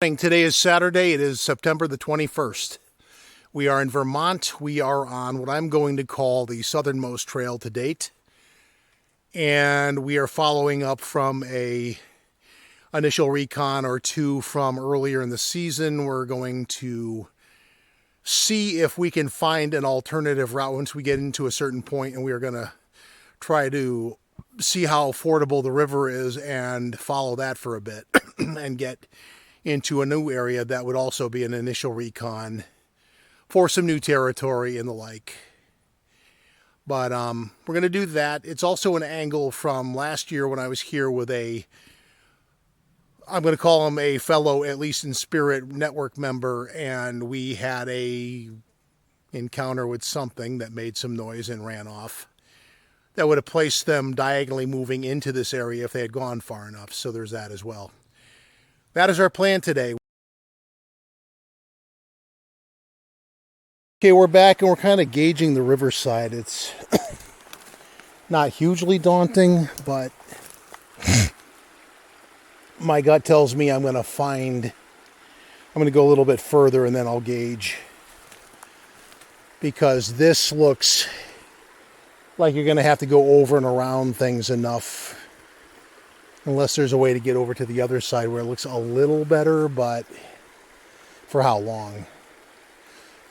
Today is Saturday. It is September the 21st. We are in Vermont. We are on what I'm going to call the southernmost trail to date. And we are following up from a initial recon or two from earlier in the season. We're going to see if we can find an alternative route once we get into a certain point, and we are going to try to see how fordable the river is and follow that for a bit and get into a new area that would also be an initial recon for some new territory and the like. But we're going to do that. It's also an angle from last year when I was here with I'm going to call him a fellow, at least in spirit, network member, and we had a encounter with something that made some noise and ran off. That would have placed them diagonally moving into this area if they had gone far enough. So there's that as well. That is our plan today. Okay, we're back and we're kind of gauging the riverside. It's not hugely daunting, but my gut tells me I'm going to go a little bit further and then I'll gauge. Because this looks like you're going to have to go over and around things enough. Unless there's a way to get over to the other side where it looks a little better, but for how long?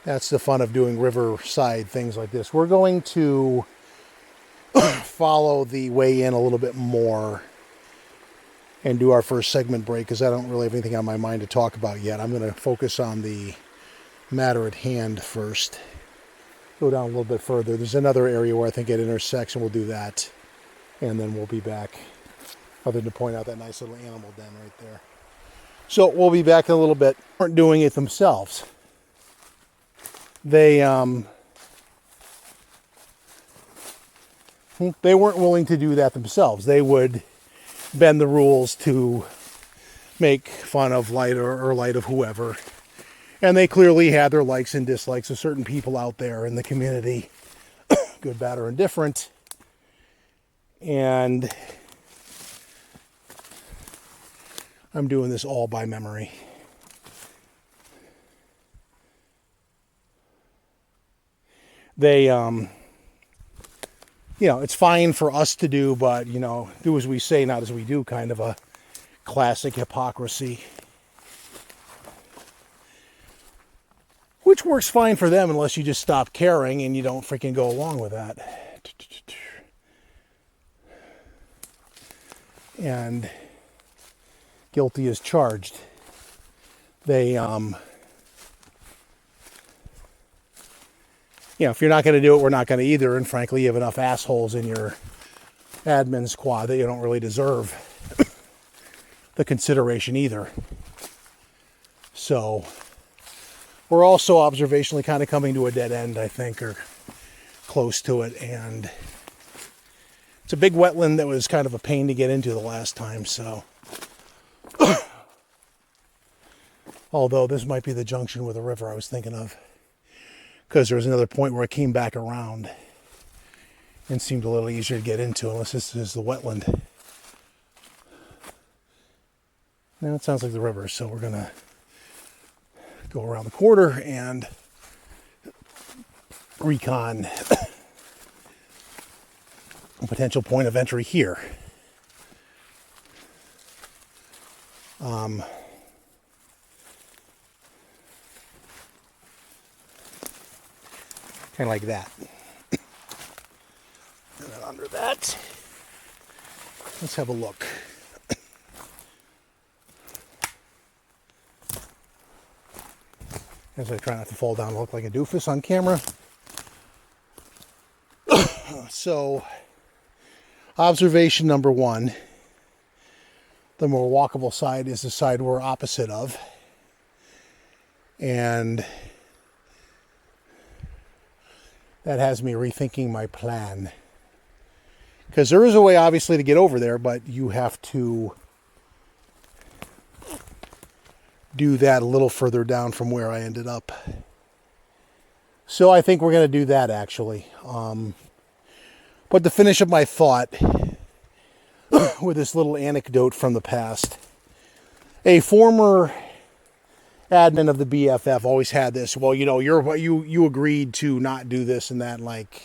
That's the fun of doing riverside things like this. We're going to follow the way in a little bit more and do our first segment break because I don't really have anything on my mind to talk about yet. I'm going to focus on the matter at hand first. Go down a little bit further. There's another area where I think it intersects, and we'll do that. And then we'll be back. Other than to point out that nice little animal den right there. So we'll be back in a little bit. They weren't doing it themselves. They weren't willing to do that themselves. They would bend the rules to make fun of light or light of whoever. And they clearly had their likes and dislikes of certain people out there in the community, good, bad, or indifferent. And I'm doing this all by memory. They, it's fine for us to do, but, do as we say, not as we do, kind of a classic hypocrisy. Which works fine for them unless you just stop caring and you don't freaking go along with that. And guilty as charged. They, if you're not going to do it, we're not going to either. And frankly, you have enough assholes in your admin squad that you don't really deserve the consideration either. So we're also observationally kind of coming to a dead end, I think, or close to it. And it's a big wetland that was kind of a pain to get into the last time, so. Although this might be the junction with the river I was thinking of. Because there was another point where it came back around and seemed a little easier to get into, unless this is the wetland. Now it sounds like the river, so we're going to go around the corner and recon a potential point of entry here. Kind of like that. And then under that, let's have a look. As I try not to fall down and look like a doofus on camera. So, observation number one. The more walkable side is the side we're opposite of. And that has me rethinking my plan. Because there is a way, obviously, to get over there, but you have to do that a little further down from where I ended up. So I think we're going to do that, actually. But to finish up my thought with this little anecdote from the past, a former admin of the BFF always had this. Well, you know, you agreed to not do this and that. Like,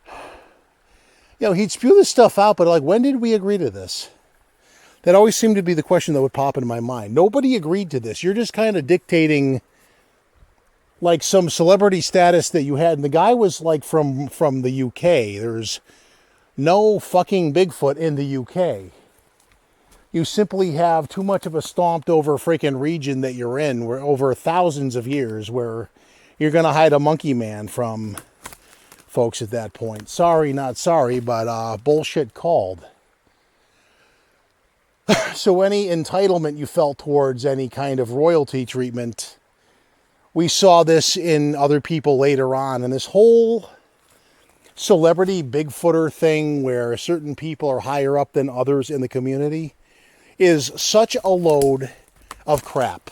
you know, he'd spew this stuff out, but like, when did we agree to this? That always seemed to be the question that would pop into my mind. Nobody agreed to this. You're just kind of dictating like some celebrity status that you had. And the guy was like from the UK. There's no fucking Bigfoot in the UK. You simply have too much of a stomped over freaking region that you're in, where over thousands of years, where you're going to hide a monkey man from folks at that point. Sorry, not sorry, but bullshit called. So any entitlement you felt towards any kind of royalty treatment, we saw this in other people later on. And this whole celebrity Bigfooter thing where certain people are higher up than others in the community is such a load of crap.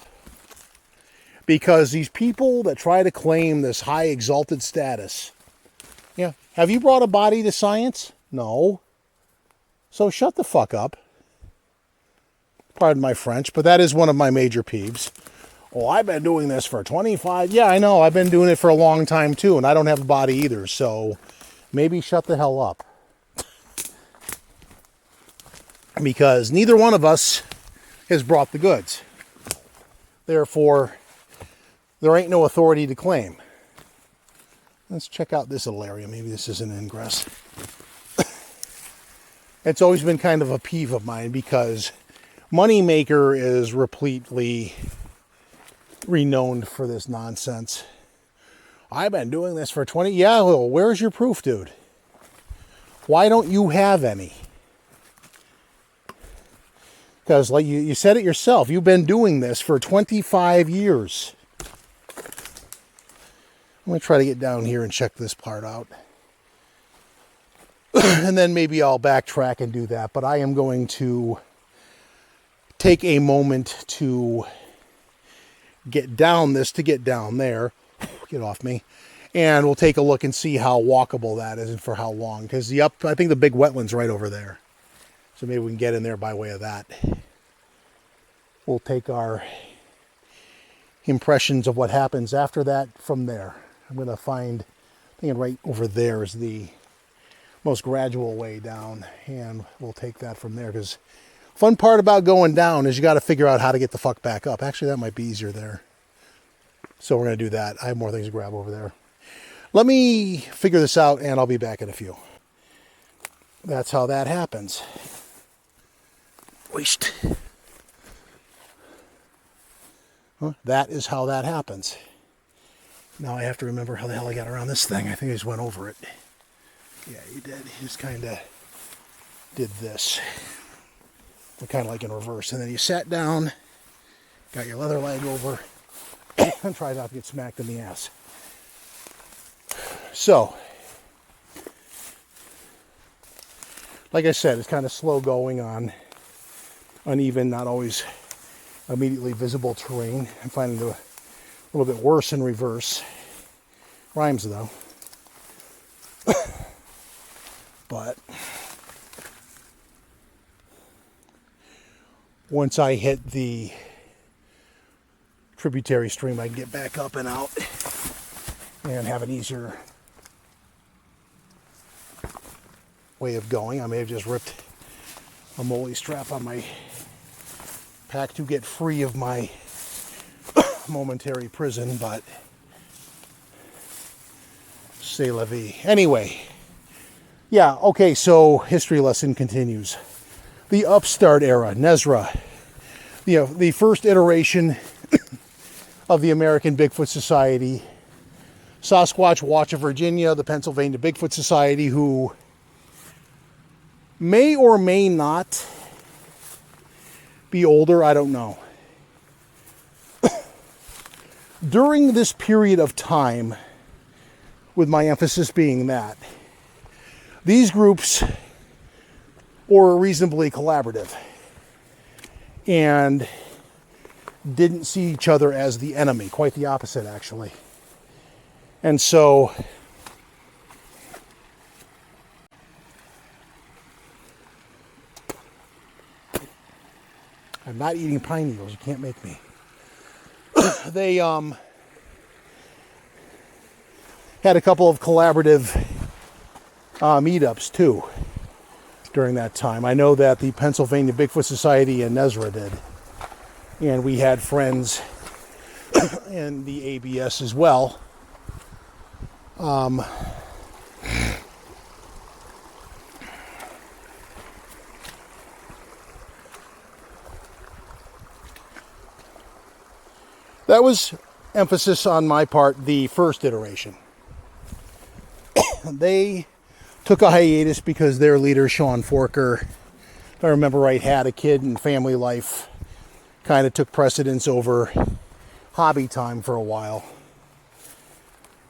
Because these people that try to claim this high exalted status, yeah, have you brought a body to science? No. So shut the fuck up. Pardon my French, but that is one of my major peeves. Oh, I've been doing this for 25. Yeah, I know. I've been doing it for a long time too, and I don't have a body either. So maybe shut the hell up. Because neither one of us has brought the goods. Therefore, there ain't no authority to claim. Let's check out this little area. Maybe this is an ingress. It's always been kind of a peeve of mine because Moneymaker is repletely renowned for this nonsense. I've been doing this for 20... Yeah, well, where's your proof, dude? Why don't you have any? Because like you said it yourself, you've been doing this for 25 years. I'm going to try to get down here and check this part out. And then maybe I'll backtrack and do that. But I am going to take a moment to get down this to get down there. Get off me. And we'll take a look and see how walkable that is and for how long. Because I think the big wetland's right over there. So maybe we can get in there by way of that. We'll take our impressions of what happens after that from there. I'm going to find, I think right over there is the most gradual way down. And we'll take that from there. Because fun part about going down is you got to figure out how to get the fuck back up. Actually, that might be easier there. So we're going to do that. I have more things to grab over there. Let me figure this out and I'll be back in a few. That's how that happens. Waste. Huh? That is how that happens. Now I have to remember how the hell I got around this thing. I think I just went over it. Yeah, you did. You just kind of did this. Kind of like in reverse. And then you sat down, got your leather leg over, and tried not to get smacked in the ass. So, like I said, it's kind of slow going on uneven, not always immediately visible terrain. I'm finding it a little bit worse in reverse. Rhymes though. But once I hit the tributary stream, I can get back up and out and have an easier way of going. I may have just ripped a molly strap on my pack to get free of my momentary prison, but c'est la vie. Anyway, yeah, okay, so history lesson continues. The upstart era, Nezra, the first iteration of the American Bigfoot Society, Sasquatch Watch of Virginia, the Pennsylvania Bigfoot Society, who may or may not be older, I don't know. During this period of time, with my emphasis being that, these groups were reasonably collaborative and didn't see each other as the enemy. Quite the opposite, actually. And so I'm not eating pine needles. You can't make me. They had a couple of collaborative meetups too during that time. I know that the Pennsylvania Bigfoot Society and Nezra did, and we had friends in the ABS as well. That was emphasis on my part, the first iteration. They took a hiatus because their leader, Sean Forker, if I remember right, had a kid and family life kind of took precedence over hobby time for a while.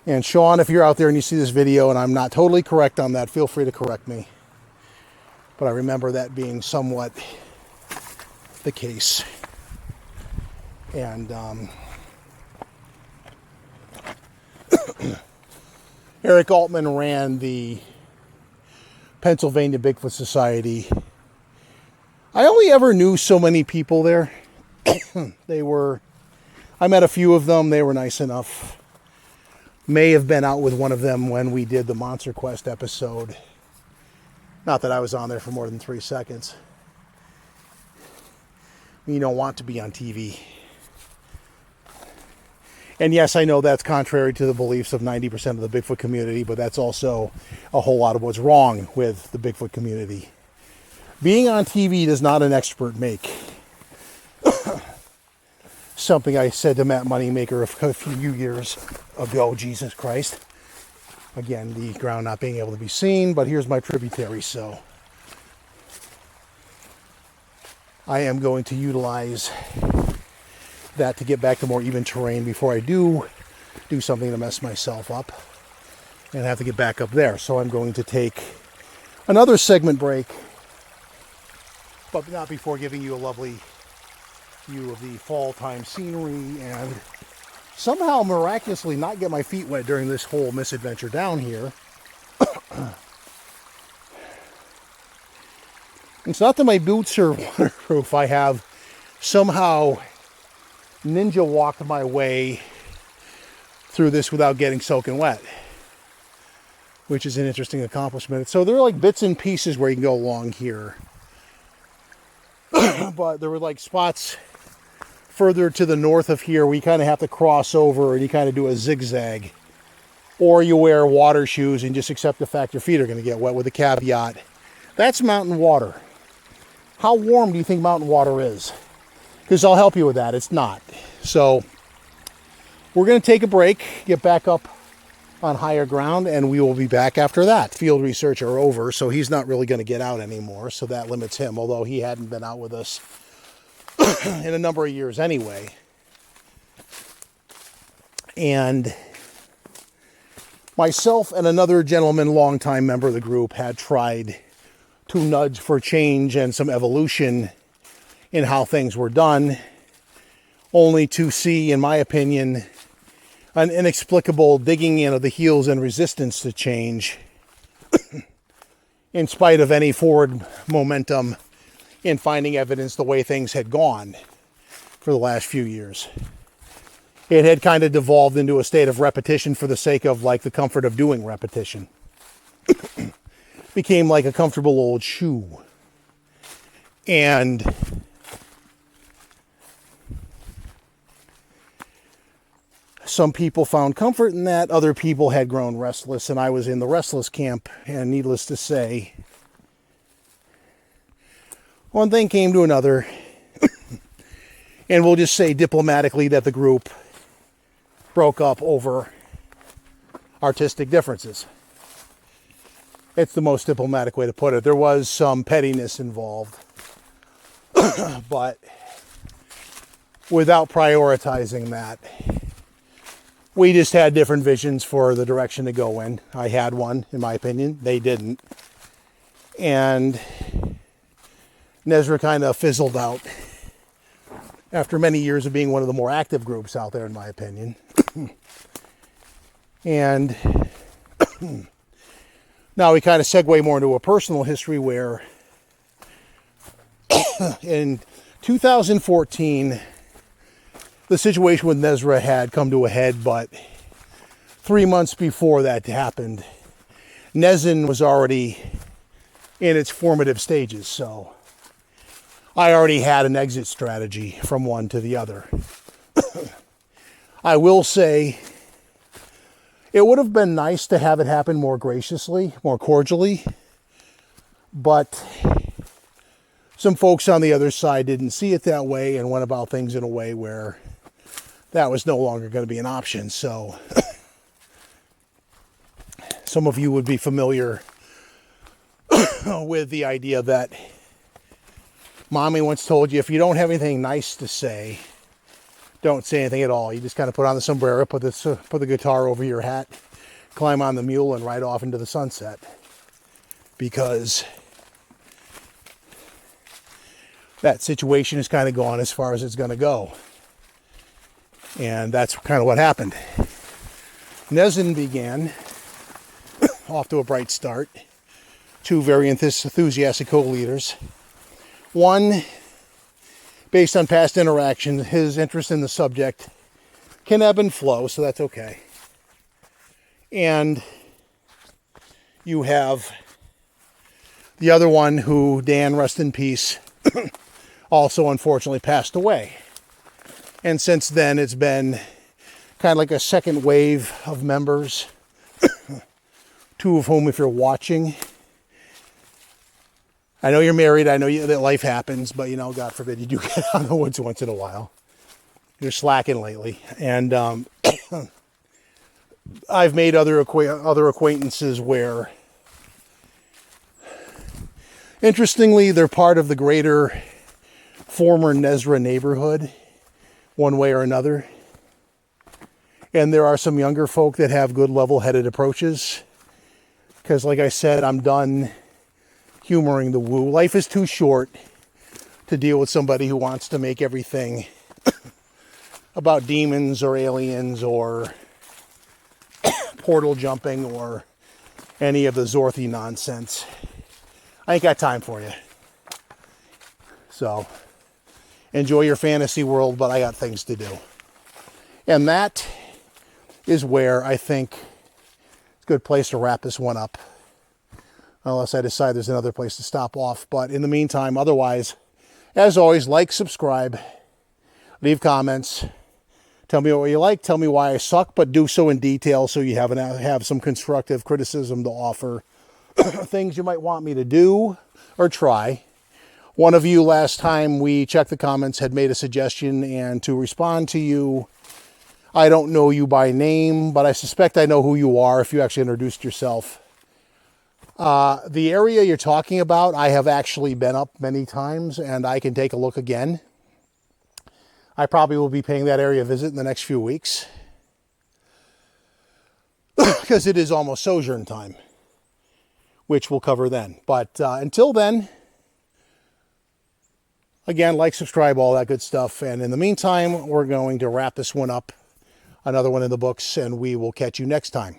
And Sean, if you're out there and you see this video and I'm not totally correct on that, feel free to correct me. But I remember that being somewhat the case. And Eric Altman ran the Pennsylvania Bigfoot Society. I only ever knew so many people there. I met a few of them. They were nice enough. May have been out with one of them when we did the Monster Quest episode. Not that I was on there for more than 3 seconds. You don't want to be on TV. And yes, I know that's contrary to the beliefs of 90% of the Bigfoot community, but that's also a whole lot of what's wrong with the Bigfoot community. Being on TV does not an expert make. Something I said to Matt Moneymaker a few years ago, Jesus Christ. Again, the ground not being able to be seen, but here's my tributary, so I am going to utilize that to get back to more even terrain before I do something to mess myself up and have to get back up there. So I'm going to take another segment break, but not before giving you a lovely view of the fall time scenery and somehow miraculously not get my feet wet during this whole misadventure down here. It's not that my boots are waterproof. I have somehow ninja walked my way through this without getting soaking wet, which is an interesting accomplishment. So there are like bits and pieces where you can go along here. But there were like spots further to the north of here where you kind of have to cross over and you kind of do a zigzag. Or you wear water shoes and just accept the fact your feet are going to get wet with a caveat. That's mountain water. How warm do you think mountain water is? Because I'll help you with that. It's not. So we're going to take a break, get back up on higher ground, and we will be back after that. Field research are over, so he's not really going to get out anymore, so that limits him, although he hadn't been out with us in a number of years anyway. And myself and another gentleman, longtime member of the group, had tried to nudge for change and some evolution in how things were done, only to see, in my opinion, an inexplicable digging in of the heels and resistance to change in spite of any forward momentum in finding evidence the way things had gone for the last few years. It had kind of devolved into a state of repetition for the sake of like the comfort of doing repetition. Became like a comfortable old shoe. And some people found comfort in that. Other people had grown restless, and I was in the restless camp. And needless to say, one thing came to another. And we'll just say diplomatically that the group broke up over artistic differences. It's the most diplomatic way to put it. There was some pettiness involved. But without prioritizing that, we just had different visions for the direction to go in. I had one, in my opinion. They didn't. And Nezra kind of fizzled out after many years of being one of the more active groups out there, in my opinion. And now we kind of segue more into a personal history where in 2014, the situation with Nezra had come to a head, but 3 months before that happened, Nezin was already in its formative stages, so I already had an exit strategy from one to the other. I will say it would have been nice to have it happen more graciously, more cordially, but some folks on the other side didn't see it that way and went about things in a way where that was no longer going to be an option. So some of you would be familiar with the idea that Mommy once told you, if you don't have anything nice to say, don't say anything at all. You just kind of put on the sombrero, put the guitar over your hat, climb on the mule, and ride off into the sunset. Because that situation is kind of gone as far as it's going to go. And that's kind of what happened. Nezin began off to a bright start. Two very enthusiastic co-leaders. One, based on past interaction, his interest in the subject can ebb and flow, so that's okay. And you have the other one who, Dan, rest in peace, also unfortunately passed away. And since then, it's been kind of like a second wave of members, two of whom, if you're watching, I know you're married, I know that life happens, but, God forbid, you do get out of the woods once in a while. You're slacking lately. And I've made other acquaintances where, interestingly, they're part of the greater former Nezra neighborhood, one way or another. And there are some younger folk that have good level-headed approaches. Because, like I said, I'm done humoring the woo. Life is too short to deal with somebody who wants to make everything about demons or aliens or portal jumping or any of the Zorthy nonsense. I ain't got time for you. So, enjoy your fantasy world, but I got things to do. And that is where I think it's a good place to wrap this one up. Unless I decide there's another place to stop off. But in the meantime, otherwise, as always, like, subscribe, leave comments, tell me what you like, tell me why I suck, but do so in detail so you have some constructive criticism to offer. Things you might want me to do or try. One of you last time we checked the comments had made a suggestion, and to respond to you, I don't know you by name, but I suspect I know who you are if you actually introduced yourself. The area you're talking about, I have actually been up many times, and I can take a look again. I probably will be paying that area a visit in the next few weeks. Because it is almost sojourn time, which we'll cover then. But until then, again, like, subscribe, all that good stuff. And in the meantime, we're going to wrap this one up, another one in the books, and we will catch you next time.